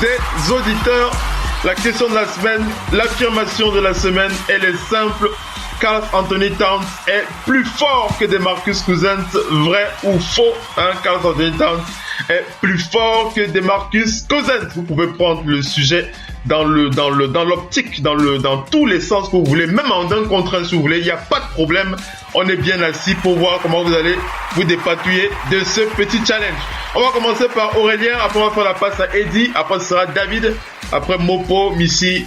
des auditeurs. La question de la semaine, l'affirmation de la semaine, elle est simple. Karl Anthony Towns est plus fort que DeMarcus Cousins, vrai ou faux? Karl Anthony Towns est plus fort que DeMarcus Cousins. Vous pouvez prendre le sujet dans l'optique, dans tous les sens que vous voulez, même en un contre un si vous voulez, il n'y a pas de problème. On est bien assis pour voir comment vous allez vous dépatouiller de ce petit challenge. On va commencer par Aurélien, après on va faire la passe à Eddie, après ce sera David, après Mopo, Missy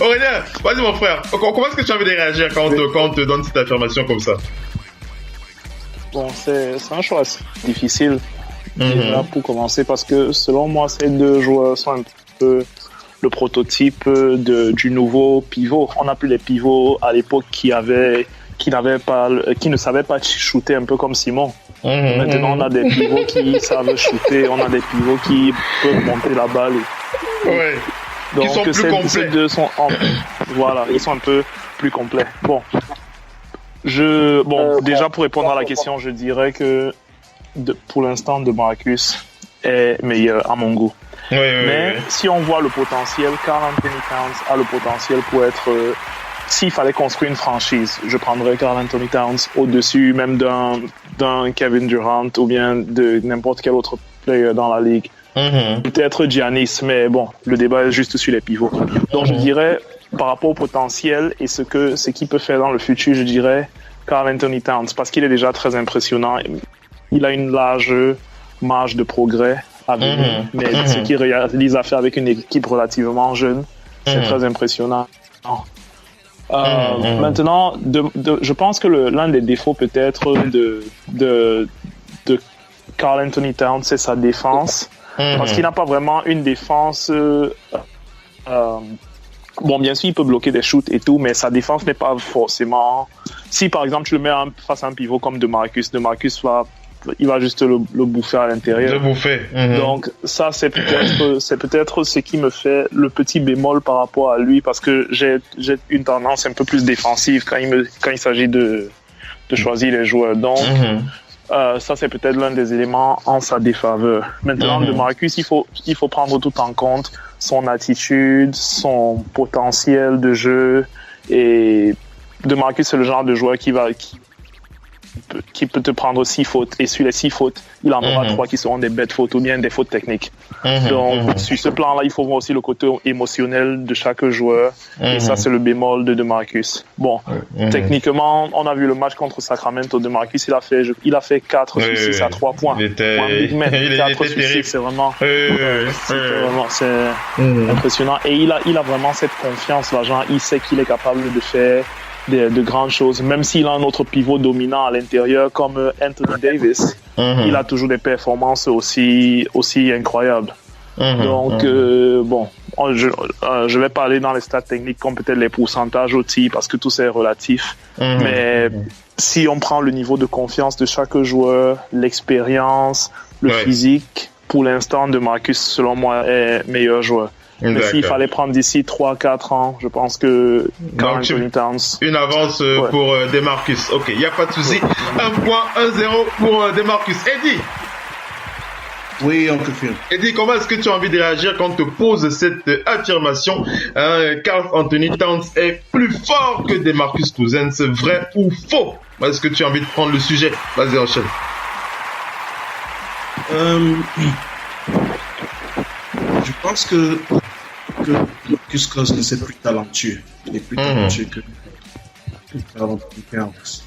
Aurélien, vas-y mon frère, comment est-ce que tu as envie de réagir quand on te donne cette affirmation comme ça? Bon, c'est un choix difficile déjà pour commencer parce que selon moi, ces deux joueurs sont un peu le prototype du nouveau pivot. On n'a plus les pivots à l'époque qui ne savaient pas shooter un peu comme Simon. Maintenant, on a des pivots qui savent shooter, on a des pivots qui peuvent monter la balle. Ouais. Donc, ils sont plus complets. Ces deux sont voilà, ils sont un peu plus complets. Bon, déjà pour répondre à la question, je dirais que pour l'instant, DeMarcus est meilleur à mon goût. Mais si on voit le potentiel, Karl Anthony Towns a le potentiel pour être. S'il fallait construire une franchise, je prendrais Karl Anthony Towns au-dessus même d'un Kevin Durant ou bien de n'importe quel autre player dans la ligue. Peut-être Giannis, mais bon, le débat est juste sur les pivots. Donc je dirais, par rapport au potentiel et ce qu'il peut faire dans le futur, je dirais Karl Anthony Towns, parce qu'il est déjà très impressionnant. Il a une large marge de progrès à venir, mais ce qu'il réalise à faire avec une équipe relativement jeune, c'est très impressionnant. Maintenant, je pense que l'un des défauts peut-être de Karl Anthony Towns, c'est sa défense. Parce qu'il n'a pas vraiment une défense. Bon, bien sûr, il peut bloquer des shoots et tout, mais sa défense n'est pas forcément. Si par exemple tu le mets face à un pivot comme DeMarcus il va juste le bouffer à l'intérieur. Le bouffer. Donc ça, c'est peut-être ce qui me fait le petit bémol par rapport à lui, parce que j'ai une tendance un peu plus défensive quand il s'agit de choisir les joueurs. Donc ça, c'est peut-être l'un des éléments en sa défaveur. Maintenant, DeMarcus, il faut prendre tout en compte, son attitude, son potentiel de jeu, et DeMarcus, c'est le genre de joueur qui peut te prendre 6 fautes, et sur les 6 fautes, il en aura 3 qui seront des bêtes fautes ou bien des fautes techniques. Donc, sur ce plan-là, il faut voir aussi le côté émotionnel de chaque joueur, et ça, c'est le bémol de DeMarcus. Bon, techniquement, on a vu le match contre Sacramento. DeMarcus, il a fait 4 sur 6 à 3 points. Il était 4 sur 6, c'est vraiment, c'est impressionnant. Et il a vraiment cette confiance, genre, il sait qu'il est capable de faire de grandes choses, même s'il a un autre pivot dominant à l'intérieur comme Anthony Davis, il a toujours des performances aussi incroyables. Donc bon, je vais pas aller dans les stats techniques comme peut-être les pourcentages aussi, parce que tout c'est relatif, mais si on prend le niveau de confiance de chaque joueur, l'expérience, le physique, pour l'instant DeMarcus selon moi est meilleur joueur. Mais s'il fallait prendre d'ici 3-4 ans, je pense que Karl Anthony Towns... Une avance pour DeMarcus. Ok, il n'y a pas de souci. 1-0 pour DeMarcus. Eddie. Oui, on confirme. Eddie, comment est-ce que tu as envie de réagir quand on te pose cette affirmation? Karl Anthony Towns est plus fort que DeMarcus Cousins, vrai ou faux? Est-ce que tu as envie de prendre le sujet? Vas-y, enchaîne. Je pense que Marcus Cousins est plus talentueux. Il est plus talentueux que Karl Anthony Towns.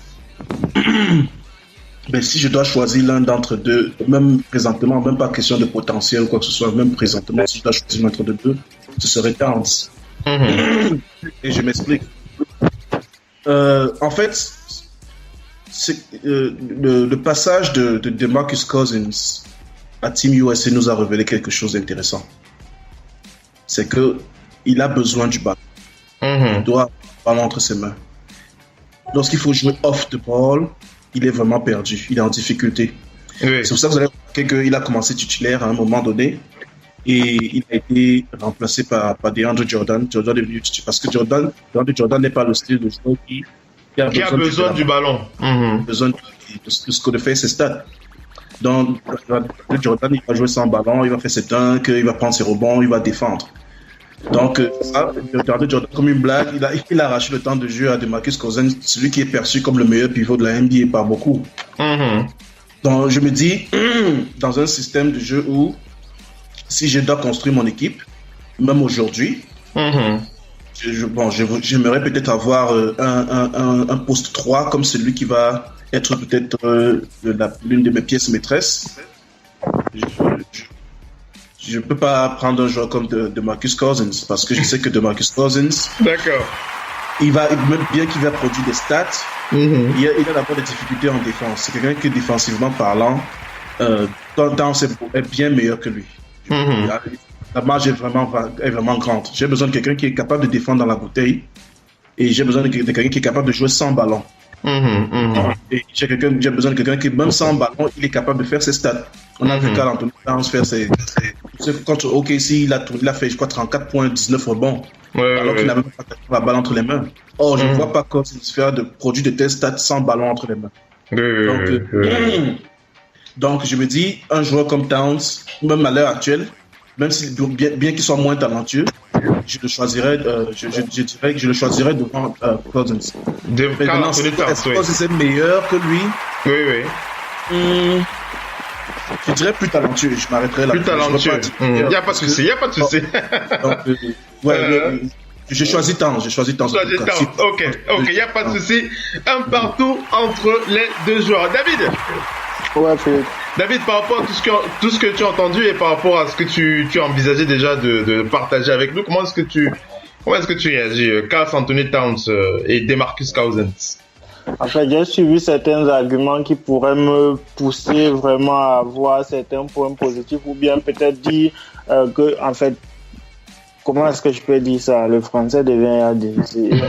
Ben, si je dois choisir l'un d'entre deux, même présentement, même pas question de potentiel ou quoi que ce soit, même présentement, si je dois choisir l'un d'entre deux, ce serait Towns. Et je m'explique. En fait, le passage de Marcus Cousins à Team USA nous a révélé quelque chose d'intéressant. C'est que il a besoin du ballon. Il doit avoir le ballon entre ses mains. Lorsqu'il faut jouer off the ball, il est vraiment perdu. Il est en difficulté. Oui. C'est pour ça que vous avez remarqué qu'il a commencé titulaire à un moment donné et il a été remplacé par DeAndre Jordan. Jordan est venu parce que DeAndre Jordan n'est pas le style de joueur qui a besoin du ballon. Besoin de ce que de faire ses stats. Donc, Jordan, il va jouer sans ballon, il va faire ses dunks, il va prendre ses rebonds, il va défendre. Donc, ça, regardez Jordan comme une blague. Il a arraché le temps de jeu à DeMarcus Cousins, celui qui est perçu comme le meilleur pivot de la NBA par beaucoup. Donc, je me dis, dans un système de jeu où, si je dois construire mon équipe, même aujourd'hui, j'aimerais peut-être avoir un poste 3 comme celui qui va être peut-être l'une de mes pièces maîtresses. Je peux pas prendre un joueur comme DeMarcus Cousins parce que je sais que DeMarcus Cousins, d'accord, il va, même bien qu'il va produire des stats, il a d'abord des difficultés en défense. C'est quelqu'un qui, défensivement parlant, est bien meilleur que lui. La marge est vraiment grande. J'ai besoin de quelqu'un qui est capable de défendre dans la bouteille et j'ai besoin de quelqu'un qui est capable de jouer sans ballon. Et j'ai besoin de quelqu'un qui, même sans ballon, il est capable de faire ses stats. On a vu Karl Anthony Towns faire contre OKC, il a fait, je crois, 34 points, 19 rebonds, alors qu'il n'a même pas la balle entre les mains. Or, je ne vois pas Cousins faire de produits de tels stats sans ballon entre les mains. Donc, je me dis, un joueur comme Towns, même à l'heure actuelle, même si bien qu'il soit moins talentueux, je le choisirais, je dirais que je le choisirais devant Cousins. Est-ce que Cousins est meilleur que lui? Oui. Je dirais plus talentueux, je m'arrêterai là. Plus talentueux. Il n'y a pas de souci, Je choisis Towns. Ok, il n'y a pas de souci. Un partout entre les deux joueurs. David? Ouais, Philippe. David, par rapport à tout ce que tu as entendu et par rapport à ce que tu as envisagé déjà de partager avec nous, comment est-ce que tu réagis, Karl Anthony Towns et DeMarcus Cousins? En fait, j'ai suivi certains arguments qui pourraient me pousser vraiment à voir certains points positifs ou bien peut-être dire que, en fait, comment est-ce que je peux dire ça? Le français devient difficile.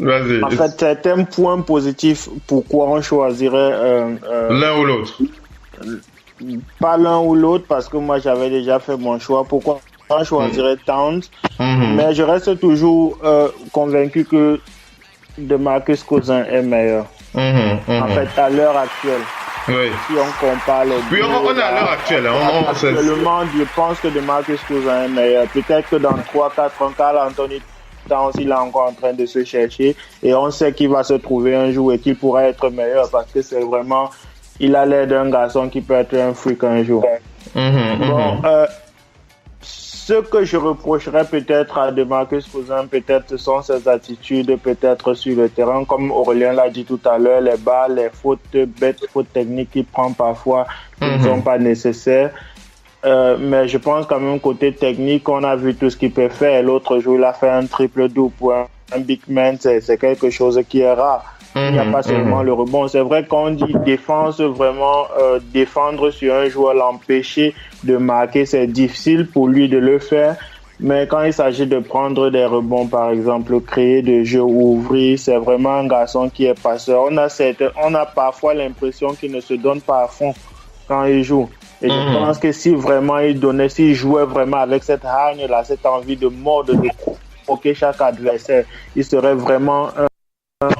Vas-y. En fait, certains points positifs, pourquoi on choisirait l'un ou l'autre? Pas l'un ou l'autre, parce que moi j'avais déjà fait mon choix. Pourquoi on choisirait Towns? Mais je reste toujours convaincu que DeMarcus Cousins est meilleur. En fait, à l'heure actuelle. Oui. Si on compare les deux. Oui, on est à l'heure actuelle. Actuellement, je pense que DeMarcus Cousins est meilleur. Peut-être que dans 3-4 ans, Karl Anthony Towns, il est encore en train de se chercher et on sait qu'il va se trouver un jour et qu'il pourra être meilleur parce que c'est vraiment, il a l'air d'un garçon qui peut être un freak un jour. Ce que je reprocherais peut-être à DeMarcus Cousins, peut-être sont ses attitudes, peut-être sur le terrain, comme Aurélien l'a dit tout à l'heure, les balles, les fautes bêtes, fautes techniques qu'il prend parfois, qui ne sont pas nécessaires. Mais je pense quand même côté technique, on a vu tout ce qu'il peut faire. L'autre jour, il a fait un triple-double pour un big man, c'est quelque chose qui est rare. Il n'y a pas seulement le rebond. C'est vrai qu'on dit défense, vraiment défendre sur un joueur, l'empêcher de marquer, c'est difficile pour lui de le faire. Mais quand il s'agit de prendre des rebonds, par exemple, créer des jeux ou ouvrir, c'est vraiment un garçon qui est passeur. On a parfois l'impression qu'il ne se donne pas à fond quand il joue. Et je pense que si vraiment s'il jouait vraiment avec cette hargne-là, cette envie de mordre, de provoquer chaque adversaire, il serait vraiment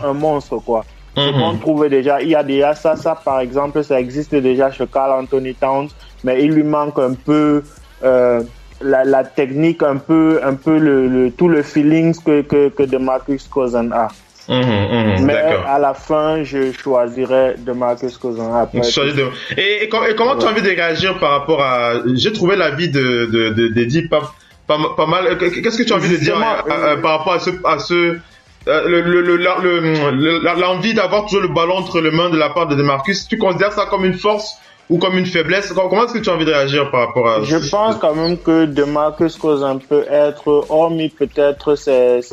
un monstre, quoi. On trouve déjà, il y a déjà ça par exemple, ça existe déjà chez Karl Anthony Towns, mais il lui manque un peu la technique, un peu tout le feeling que DeMarcus Cousins a. Mais à la fin, je choisirais DeMarcus Cousins après. Et comment tu as envie de réagir par rapport à... J'ai trouvé l'avis d'Eddie pas mal. Qu'est-ce que tu as envie de dire par rapport à l'envie d'avoir toujours le ballon entre les mains de la part de DeMarcus? Tu considères ça comme une force ou comme une faiblesse? Comment est-ce que tu as envie de réagir par rapport à... Je pense quand même que DeMarcus Cousins peut être, hormis peut-être ses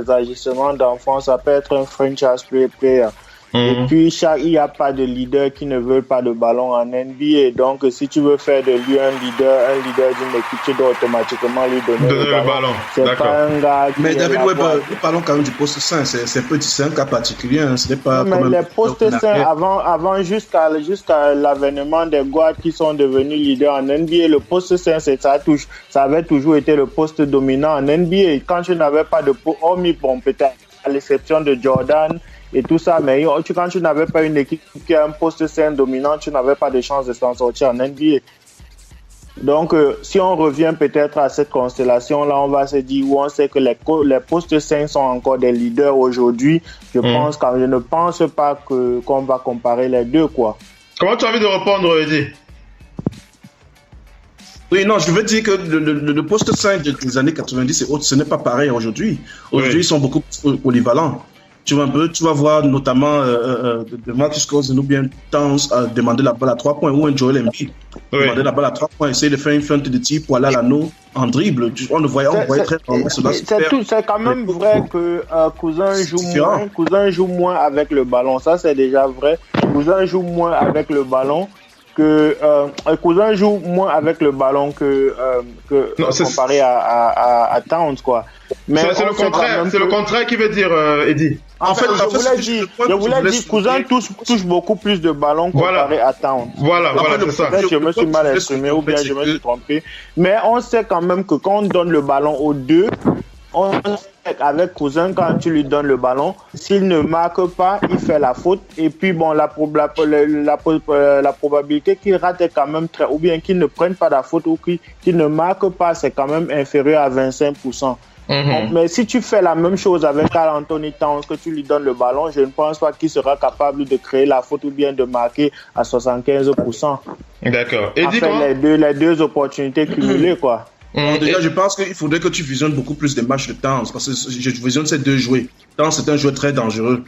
agissements d'enfant, ça peut être un franchise player. Et puis, il n'y a pas de leader qui ne veut pas de ballon en NBA. Donc, si tu veux faire de lui un leader d'une équipe, tu dois automatiquement lui donner le ballon. C'est pas un gars qui... Mais David Weber, nous parlons quand même du poste 5. C'est un cas particulier. Hein. Ce n'est pas... Mais les postes 5, avant jusqu'à l'avènement des guards qui sont devenus leaders en NBA, le poste 5, ça avait toujours été le poste dominant en NBA. Quand je n'avais pas de poste, hormis, bon, peut-être à l'exception de Jordan, et tout ça. Mais quand tu n'avais pas une équipe qui a un poste 5 dominant, tu n'avais pas de chance de s'en sortir en NBA. Donc, si on revient peut-être à cette constellation-là, on va se dire où on sait que les postes 5 sont encore des leaders aujourd'hui. Je ne pense pas qu'on va comparer les deux, quoi. Comment tu as envie de répondre, Eddie? Oui, non, je veux dire que le poste 5 des années 90 et autres, ce n'est pas pareil aujourd'hui. Aujourd'hui, ils sont beaucoup plus polyvalents. Tu vas voir notamment de Marcus Cousins ou bien Towns demander la balle à 3 points ou un Joel Embiid demander la balle à 3 points, essayer de faire une feinte de tir pour aller à l'anneau en dribble. On voyait très rarement cela se faire. C'est quand même vrai que Cousins joue moins avec le ballon. Ça, c'est déjà vrai. Cousins joue moins avec le ballon que comparé à Towns, quoi. Mais c'est le contraire qui veut dire, Eddie. En fait, je voulais dire, Cousin touche beaucoup plus de ballons comparé à Towns. Voilà, c'est ça. Je me suis mal exprimé ou bien je me suis trompé. Mais on sait quand même que quand on donne le ballon aux deux, on sait qu'avec Cousin, quand tu lui donnes le ballon, s'il ne marque pas, il fait la faute. Et puis, bon, la probabilité qu'il rate est quand même très... Ou bien qu'il ne prenne pas la faute ou qu'il ne marque pas, c'est quand même inférieur à 25%. Donc, mais si tu fais la même chose avec Karl-Anthony Towns, que tu lui donnes le ballon, je ne pense pas qu'il sera capable de créer la faute ou bien de marquer à 75%. D'accord. Et les deux opportunités cumulées, quoi. Déjà, je pense qu'il faudrait que tu visionnes beaucoup plus des matchs de Towns, parce que je visionne ces deux joueurs. Towns, c'est un joueur très dangereux.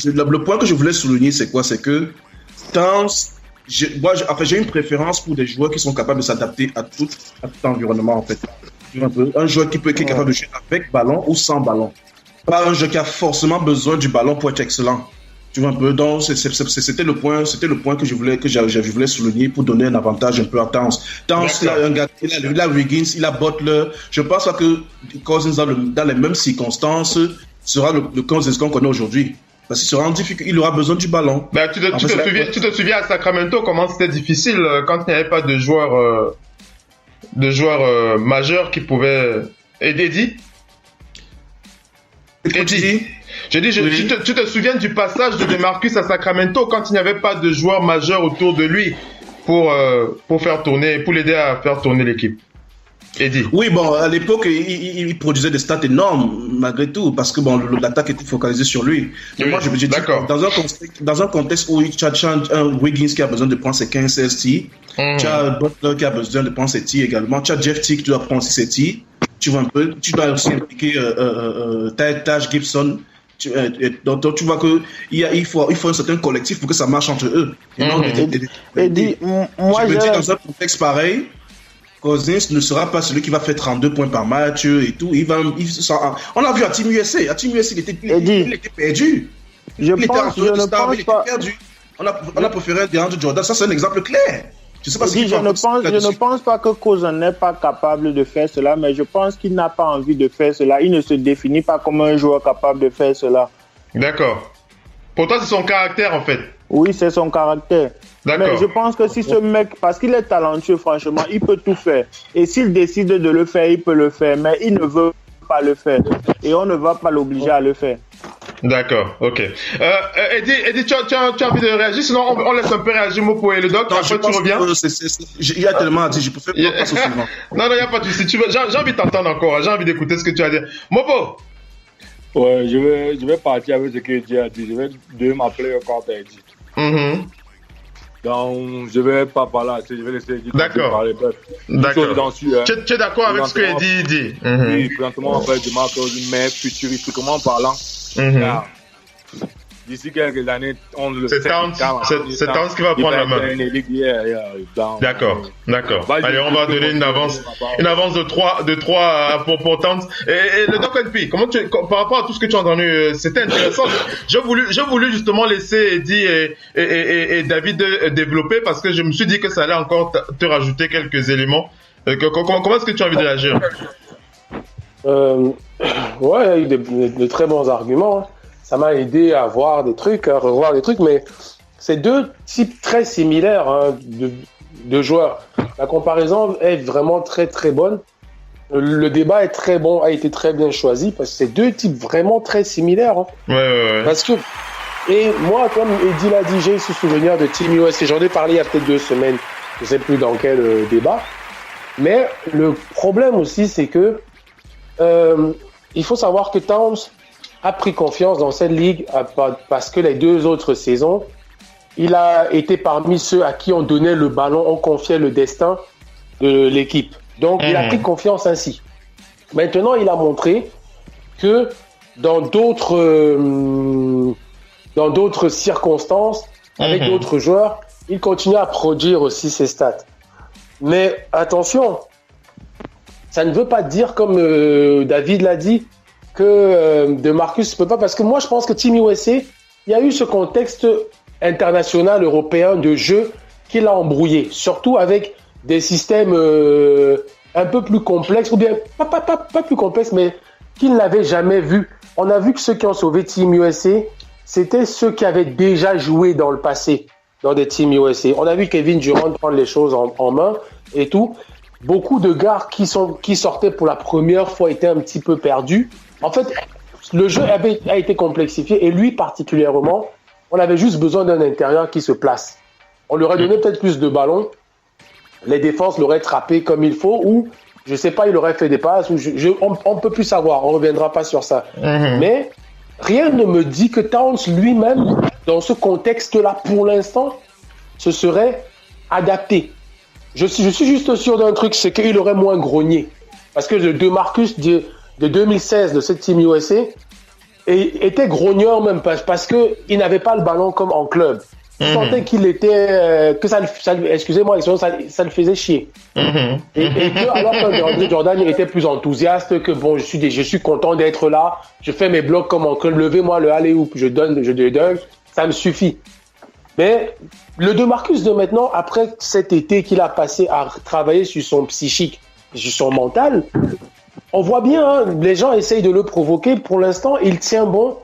Le point que je voulais souligner, c'est quoi? C'est que Towns, j'ai une préférence pour des joueurs qui sont capables de s'adapter à tout environnement, en fait. Un joueur qui est capable de jouer avec ballon ou sans ballon. Pas un joueur qui a forcément besoin du ballon pour être excellent. Tu vois un peu. Donc c'était le point que je voulais souligner pour donner un avantage un peu à Towns. Towns, il a un gars, il a Wiggins, il a Butler. Je pense pas que Cousins dans les mêmes circonstances sera le Cousins qu'on connaît aujourd'hui. Parce qu'il sera en difficulté, il aura besoin du ballon. Ben, tu te souviens à Sacramento comment c'était difficile quand il n'y avait pas de joueurs majeurs qui pouvaient aider. Eddie, j'ai dit, tu te souviens du passage de DeMarcus à Sacramento quand il n'y avait pas de joueurs majeurs autour de lui pour l'aider à faire tourner l'équipe. Eddie. Oui, bon, à l'époque, il produisait des stats énormes, malgré tout, parce que bon, l'attaque était focalisée sur lui. Mais moi, je me dis, dans un contexte où tu as un Wiggins qui a besoin de prendre ses 15-16 tirs, tu as Butler qui a besoin de prendre ses tirs également, tu as Jeff Teague qui doit prendre ses tirs, tu vois un peu, tu dois aussi impliquer Taj Gibson. Donc tu vois que il faut un certain collectif pour que ça marche entre eux. Eddie, moi, je me dis, dans un contexte pareil, Cousins ne sera pas celui qui va faire 32 points par match et tout. On l'a vu à Team USA. À Team USA, il était perdu. Il était perdu. On a préféré DeAndre Jordan. Ça, c'est un exemple clair. Je ne pense pas que Cousins n'est pas capable de faire cela, mais je pense qu'il n'a pas envie de faire cela. Il ne se définit pas comme un joueur capable de faire cela. D'accord. Pour toi, c'est son caractère, en fait. Oui, c'est son caractère. D'accord. Mais je pense que si ce mec, parce qu'il est talentueux, franchement, il peut tout faire. Et s'il décide de le faire, il peut le faire. Mais il ne veut pas le faire. Et on ne va pas l'obliger à le faire. D'accord, ok. Eddie, tu as envie de réagir? Sinon, on laisse un peu réagir Mopo et le doc. Après, tu reviens. Il y a tellement à dire, je préfère pas passer au suivant. Non, il n'y a pas de souci. J'ai envie de t'entendre encore. J'ai envie d'écouter ce que tu as à dire. Mopo! Ouais, je vais partir avec ce que Eddie a dit. Je vais donner ma player quand tu as dit. Donc, je ne vais pas parler assez. Je vais laisser Eddie parler. D'accord. Tu es d'accord avec ce que Eddie dit? Oui, présentement, on fait du marque, mais futuristiquement parlant, d'ici quelques années, on le sait. C'est Towns qui va prendre la main. D'accord. Allez, on va donner une avance de 3 pour Towns. Et le Doc NP, par rapport à tout ce que tu as entendu, c'était intéressant. J'ai voulu justement laisser Eddie et David développer parce que je me suis dit que ça allait encore te rajouter quelques éléments. Comment est-ce que tu as envie de réagir? Ouais, il y a eu de très bons arguments. Ça m'a aidé à voir des trucs, à revoir des trucs, mais c'est deux types très similaires de joueurs. La comparaison est vraiment très très bonne. le débat est très bon, a été très bien choisi parce que c'est deux types vraiment très similaires. Hein. Ouais. Parce que, et moi, comme Eddie l'a dit, j'ai ce souvenir de Team USA. J'en ai parlé il y a peut-être 2 semaines, je ne sais plus dans quel débat. Mais le problème aussi, c'est que il faut savoir que Towns a pris confiance dans cette ligue parce que les 2 autres saisons, il a été parmi ceux à qui on donnait le ballon, on confiait le destin de l'équipe. Donc, il a pris confiance ainsi. Maintenant, il a montré que dans d'autres circonstances, avec d'autres joueurs, il continue à produire aussi ses stats. Mais attention, ça ne veut pas dire, comme David l'a dit, que DeMarcus ne peut pas. Parce que moi, je pense que Team USA, il y a eu ce contexte international européen de jeu qui l'a embrouillé. Surtout avec des systèmes un peu plus complexes, ou bien pas plus complexes, mais qu'il n'avait jamais vu. On a vu que ceux qui ont sauvé Team USA, c'était ceux qui avaient déjà joué dans le passé dans des Team USA. On a vu Kevin Durant prendre les choses en main et tout. Beaucoup de gars qui sortaient pour la première fois étaient un petit peu perdus. En fait, le jeu a été complexifié et lui particulièrement, on avait juste besoin d'un intérieur qui se place. On lui aurait donné peut-être plus de ballons. Les défenses l'auraient trappé comme il faut ou, je sais pas, il aurait fait des passes. On peut plus savoir, on reviendra pas sur ça. Mais rien ne me dit que Towns lui-même, dans ce contexte-là, pour l'instant, se serait adapté. Je suis juste sûr d'un truc, c'est qu'il aurait moins grogné. Parce que le DeMarcus de 2016 de cette Team USA était grogneur même parce qu'il n'avait pas le ballon comme en club. Je sentais qu'il était excusez-moi, ça le faisait chier. Et que alors que Jordan était plus enthousiaste, que bon, je suis content d'être là, je fais mes blocs comme en club, levez-moi le alley-oop, je donne, ça me suffit. Mais le DeMarcus de maintenant, après cet été qu'il a passé à travailler sur son psychique, sur son mental, on voit bien, hein, les gens essayent de le provoquer. Pour l'instant, il tient bon.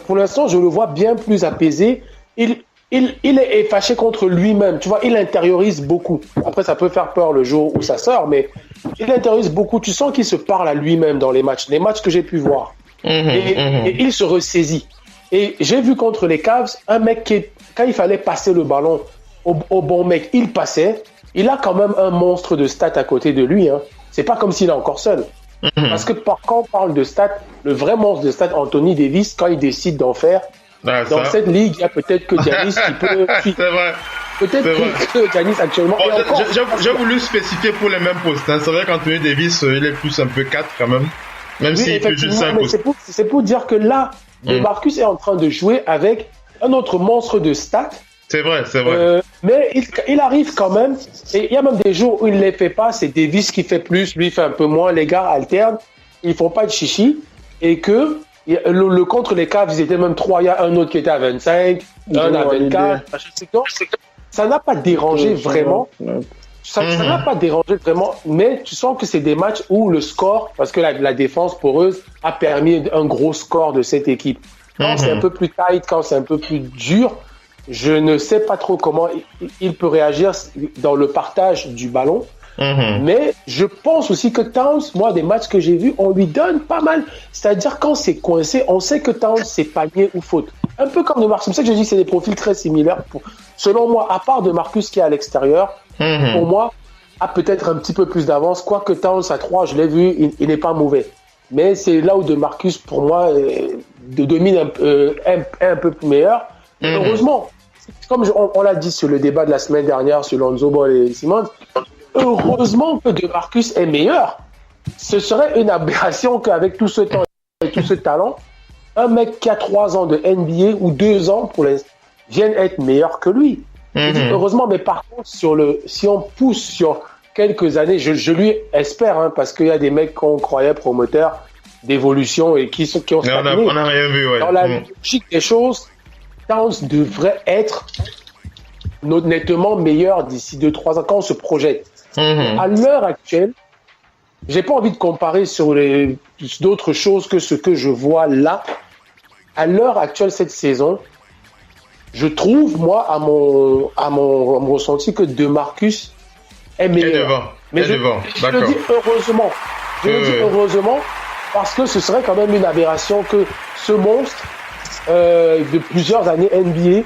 Pour l'instant, je le vois bien plus apaisé. Il est fâché contre lui-même. Tu vois, il intériorise beaucoup. Après, ça peut faire peur le jour où ça sort, mais il intériorise beaucoup. Tu sens qu'il se parle à lui-même dans les matchs que j'ai pu voir. Et il se ressaisit. Et j'ai vu contre les Cavs, un mec qui, quand il fallait passer le ballon au bon mec, il passait. Il a quand même un monstre de stats à côté de lui. Hein. C'est pas comme s'il est encore seul. Parce que quand on parle de stats, le vrai monstre de stats, Anthony Davis, quand il décide d'en faire, dans cette ligue, il y a peut-être que Giannis qui peut... C'est vrai. Peut-être que Giannis actuellement... J'ai voulu spécifier pour les mêmes postes. Hein. C'est vrai qu'Anthony Davis, il est plus un peu 4 quand même. Même oui, s'il peut juste 5 postes. C'est pour dire que là, DeMarcus est en train de jouer avec un autre monstre de stats. C'est vrai. Mais il arrive quand même. Et il y a même des jours où il ne les fait pas. C'est Davis qui fait plus, lui fait un peu moins. Les gars alternent. Ils font pas de chichi. Et que le contre les Cavs, ils étaient même 3. Il y a un autre qui était à 25, un à 24. Ça n'a pas dérangé vraiment. Ça n'a pas dérangé vraiment. Mais tu sens que c'est des matchs où le score, parce que la défense poreuse a permis un gros score de cette équipe. Quand c'est un peu plus tight, quand c'est un peu plus dur, je ne sais pas trop comment il peut réagir dans le partage du ballon. Mais je pense aussi que Towns, moi, des matchs que j'ai vus, on lui donne pas mal. C'est-à-dire, quand c'est coincé, on sait que Towns, c'est panier ou faute. Un peu comme DeMarcus. C'est pour ça que je dis que c'est des profils très similaires. Selon moi, à part DeMarcus qui est à l'extérieur, pour moi, a peut-être un petit peu plus d'avance. Quoique Towns à 3, je l'ai vu, il n'est pas mauvais. Mais c'est là où DeMarcus, pour moi, domine un peu plus meilleur. Heureusement, comme on l'a dit sur le débat de la semaine dernière sur Lonzo Ball et Simmons, heureusement que DeMarcus est meilleur. Ce serait une aberration qu'avec tout ce temps et tout ce talent, un mec qui a 3 ans de NBA ou 2 ans vienne être meilleur que lui. Heureusement, mais par contre, si on pousse sur quelques années, je lui espère, hein, parce qu'il y a des mecs qu'on croyait promoteurs d'évolution et qui ont stagné. On n'a rien vu, ouais. Dans la logique des choses, Towns devrait être nettement meilleur d'ici 2-3 ans quand on se projette. À l'heure actuelle, j'ai pas envie de comparer sur d'autres choses que ce que je vois là. À l'heure actuelle, cette saison, je trouve, moi, à mon ressenti, que DeMarcus est meilleur. Et devant. Je le dis heureusement. Je le dis heureusement, parce que ce serait quand même une aberration que ce monstre de plusieurs années NBA,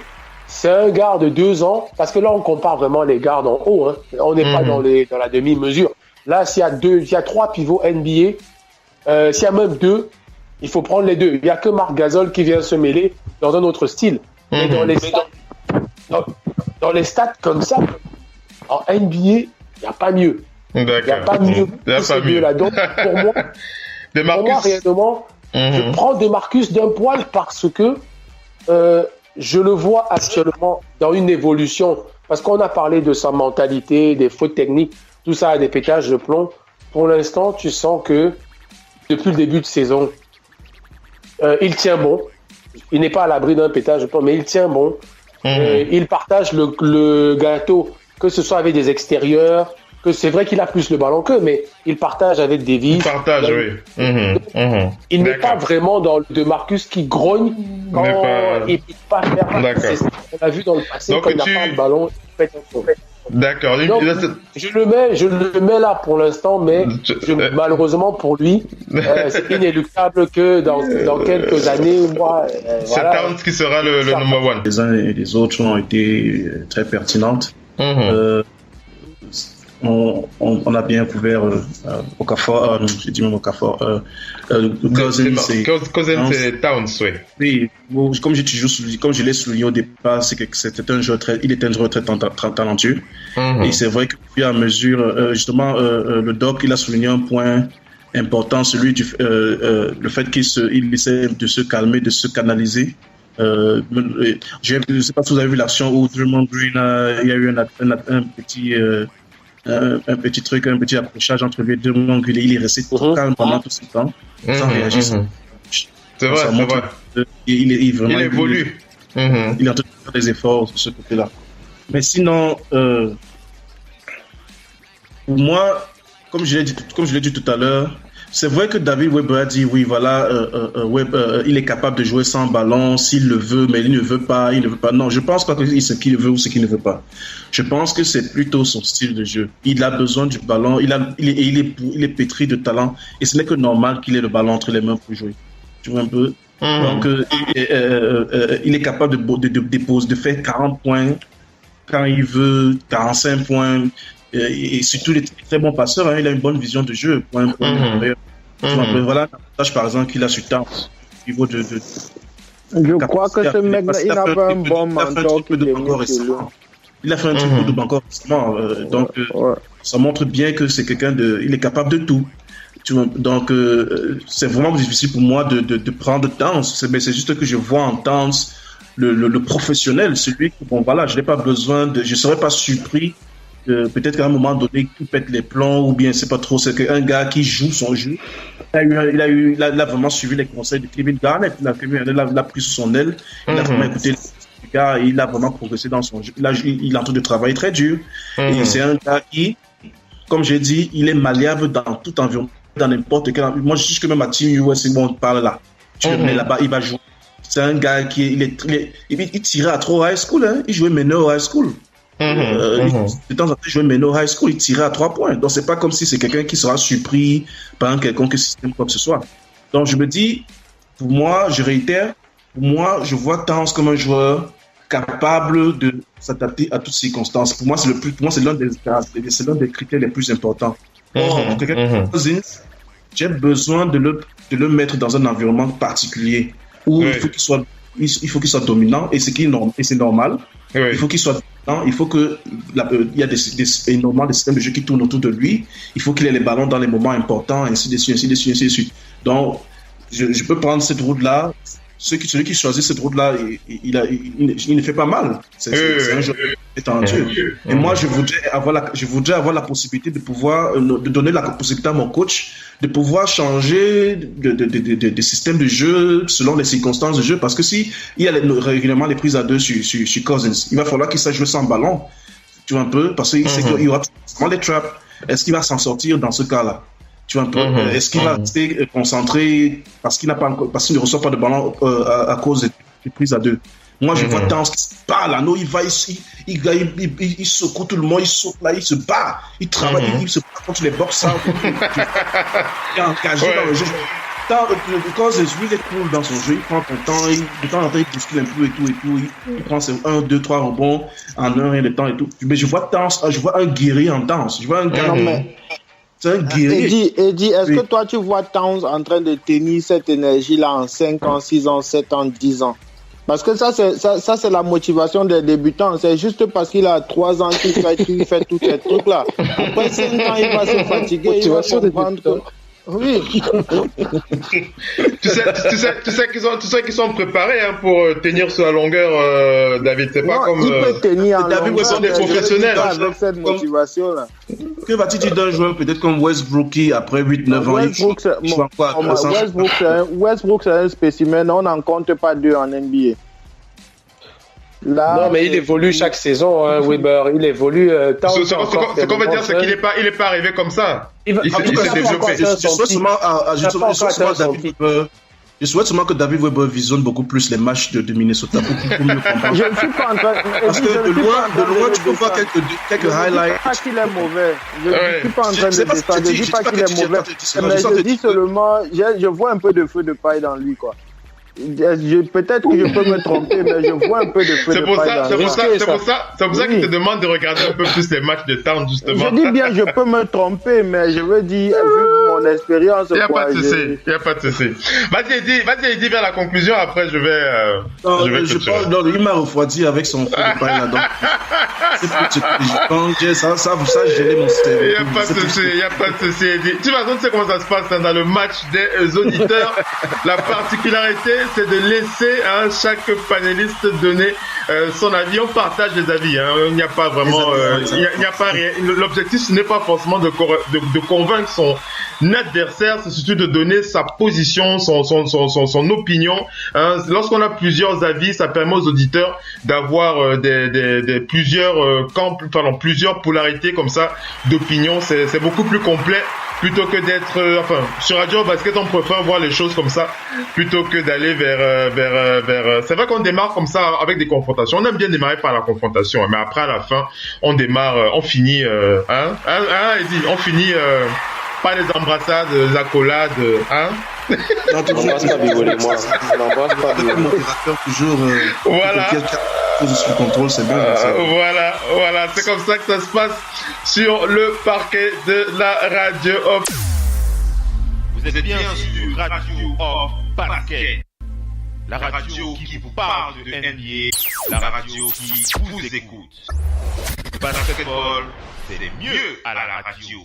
c'est un garde de 2 ans, parce que là on compare vraiment les gardes en haut, hein. On n'est pas dans la demi-mesure. Là, s'il y a 3 pivots NBA, s'il y a même 2, il faut prendre les 2. Il n'y a que Marc Gasol qui vient se mêler dans un autre style. Mais dans les stats comme ça, en NBA, il n'y a pas mieux. Il n'y a pas mieux. Là. Donc, pour moi, réellement, je prends DeMarcus d'un poil parce que je le vois actuellement dans une évolution. Parce qu'on a parlé de sa mentalité, des fautes techniques, tout ça a des pétages de plomb. Pour l'instant, tu sens que depuis le début de saison, il tient bon. Il n'est pas à l'abri d'un pétage de plomb, mais il tient bon. Il partage le gâteau, que ce soit avec des extérieurs, que c'est vrai qu'il a plus le ballon qu'eux, mais il partage avec Davis. Il partage, oui. Il n'est pas vraiment dans le DeMarcus qui grogne quand il ne peut pas faire. On l'a vu dans le passé, quand il n'a pas le ballon, il pète un peu. D'accord. Donc, je le mais là pour l'instant, mais malheureusement pour lui, c'est inéluctable que dans quelques années, c'est Towns qui sera le number one. Les uns et les autres ont été très pertinentes. On a bien couvert Okafor, j'ai dit même Okafor, Cousins et Towns, oui. Oui, comme je l'ai souligné au départ, c'est que il était un joueur très talentueux. Et c'est vrai que puis à mesure, justement, le doc, il a souligné un point important, celui du le fait qu'il essaie de se calmer, de se canaliser. Je ne sais pas si vous avez vu l'action où Draymond Green, il y a eu un petit truc, un petit approchage entre lui et Draymond Green. Il est resté calme pendant tout ce temps, sans réagir. C'est vrai, c'est vrai. Il évolue. Il est en train de faire des efforts de ce côté-là. Mais sinon, pour moi, comme je l'ai dit tout à l'heure, c'est vrai que David Weber a dit oui, voilà, il est capable de jouer sans ballon s'il le veut, mais il ne veut pas. Non, je pense pas que c'est ce qu'il veut ou ce qu'il ne veut pas. Je pense que c'est plutôt son style de jeu. Il a besoin du ballon, il est pétri de talent, et ce n'est que normal qu'il ait le ballon entre les mains pour jouer. Tu vois un peu. Donc, il est capable de faire 40 points quand il veut, 45 points. Et surtout, il est très bon passeur, hein, il a une bonne vision de jeu. Voilà, l'avantage par exemple qu'il a sur Towns au niveau de je crois que ce mec-là, il n'a pas un bon mentor qui il a fait un truc de double encore récemment. Donc, ça montre bien que c'est quelqu'un il est capable de tout. Donc, c'est vraiment difficile pour moi de prendre Towns. C'est juste que je vois en Towns le professionnel, celui que, bon, voilà, je n'ai pas besoin je ne serais pas surpris. Peut-être qu'à un moment donné, il pète les plombs, ou bien c'est pas trop, c'est qu'un gars qui joue son jeu. Il a vraiment suivi les conseils de Kevin Garnett. Il a pris sous son aile. Il a vraiment écouté les gars et il a vraiment progressé dans son jeu. Là, il est en train de travailler très dur. Et c'est un gars qui, comme j'ai dit, il est malléable dans tout environnement, dans n'importe quel. Moi, je suis que même à Team US, c'est bon, on parle là. Tu le mets là-bas, il va jouer. C'est un gars qui il tirait à trop high school, hein. Il jouait meneur high school. De temps en temps, il jouait meneur high school, il tirait à 3 points. Donc, c'est pas comme si c'est quelqu'un qui sera surpris par un quelconque système quoi que ce soit. Donc, je me dis, pour moi, je réitère, je vois Towns comme un joueur capable de s'adapter à toutes circonstances. Pour moi, c'est l'un des critères les plus importants. Pour quelqu'un comme Cousins, j'ai besoin de le mettre dans un environnement particulier où il faut qu'il soit dominant, et c'est normal. Il faut qu'il soit dominant, il faut que il y a énormément de systèmes de jeu qui tournent autour de lui. Il faut qu'il ait les ballons dans les moments importants, ainsi de suite. Donc, je peux prendre cette route-là. Celui qui choisit cette route-là, il ne fait pas mal. C'est un jeu talentueux. Et moi, je voudrais avoir la possibilité de pouvoir, de donner la possibilité à mon coach de pouvoir changer de système de jeu selon les circonstances de jeu. Parce que si il y a régulièrement les prises à deux sur Cousins, il va falloir qu'il sache jouer sans ballon. Tu vois un peu, parce qu'il sait qu'il y aura souvent des traps. Est-ce qu'il va s'en sortir dans ce cas-là? Tu vois un peu. Est-ce qu'il va rester concentré parce qu'il ne reçoit pas de ballon à cause des prises à deux? Moi, je vois Towns qui se bat là. Non, il va ici, il secoue tout le monde, il saute là, il se bat, il travaille, il se bat contre les boxeurs. Il est engagé dans le jeu. Quand c'est lui, il est cool dans son jeu, il prend son temps, de temps en temps, il bouscule un peu et tout. Il prend ses 1, 2, 3 rebonds en un rien de temps et tout. Mais je vois Towns, je vois un guerrier en Towns. Je vois un gars. C'est un guerrier. Eddie, est-ce que toi, tu vois Towns en train de tenir cette énergie-là en 5 ans, 6 ans, 7 ans, 10 ans? Parce que ça, c'est la motivation des débutants. C'est juste parce qu'il a 3 ans qu'il fait tous ces trucs-là. Après 5 ans, il va se fatiguer, il va comprendre que... Oui. tu sais qu'ils sont préparés pour tenir sur la longueur, David. C'est pas comme. Il peut tenir David, ils sont des professionnels. Avec cette motivation-là. Que vas-tu dire d'un joueur peut-être comme Westbrook qui, après 8-9 ans, Westbrook, c'est un spécimen. On n'en compte pas 2 en NBA. Là, non, mais il évolue chaque saison, Weber. Il évolue. Ce qu'on veut dire, c'est qu'il n'est pas arrivé comme ça. Il s'est développé. Je souhaite seulement que David Weber visionne beaucoup plus les matchs de Minnesota pour mieux comprendre. Je ne suis pas en train parce que de loin, tu peux voir quelques highlights. Je ne dis pas qu'il est mauvais. Je ne suis pas en train de dire ça. Je ne dis pas qu'il est mauvais. Mais je dis seulement, je vois un peu de feu de paille dans lui, quoi. Peut-être que je peux me tromper, mais je vois un peu de feu de paille dans lui. C'est pour ça qu'il te demande de regarder un peu plus les matchs de Towns, justement. Je dis bien, je peux me tromper, mais je veux dire, vu mon expérience. Il n'y a pas de souci. Vas-y, Eddie, vers la conclusion, après je vais. Il m'a refroidi avec son feu de paille là-dedans. Ça gelé mon cerveau. Il n'y a pas de souci, Eddie. Tu sais comment ça se passe dans le match des auditeurs. La particularité, c'est de laisser chaque panéliste donner son avis. On partage les avis. Il n'y a pas vraiment, il n'y a pas rien. L'objectif, ce n'est pas forcément de convaincre son adversaire, c'est surtout de donner sa position, son opinion. Lorsqu'on a plusieurs avis, ça permet aux auditeurs d'avoir plusieurs polarités comme ça d'opinion. C'est beaucoup plus complet. Plutôt que d'être, sur Radio Basket, on préfère voir les choses comme ça, plutôt que d'aller vers. C'est vrai qu'on démarre comme ça avec des confrontations. On aime bien démarrer par la confrontation, mais après à la fin, on finit, Eddie, on finit par les embrassades, les accolades, Non, tu n'embrasses pas Bivolé, moi. On n'embrasse pas Bivolé. Toujours. Voilà. Sous contrôle, c'est bien. Voilà, c'est comme ça que ça se passe sur le parquet de la radio off. Vous êtes bien sur Radio Off Parquet, la radio qui vous parle de NBA, la radio qui vous écoute. Basketball, c'est mieux à la radio.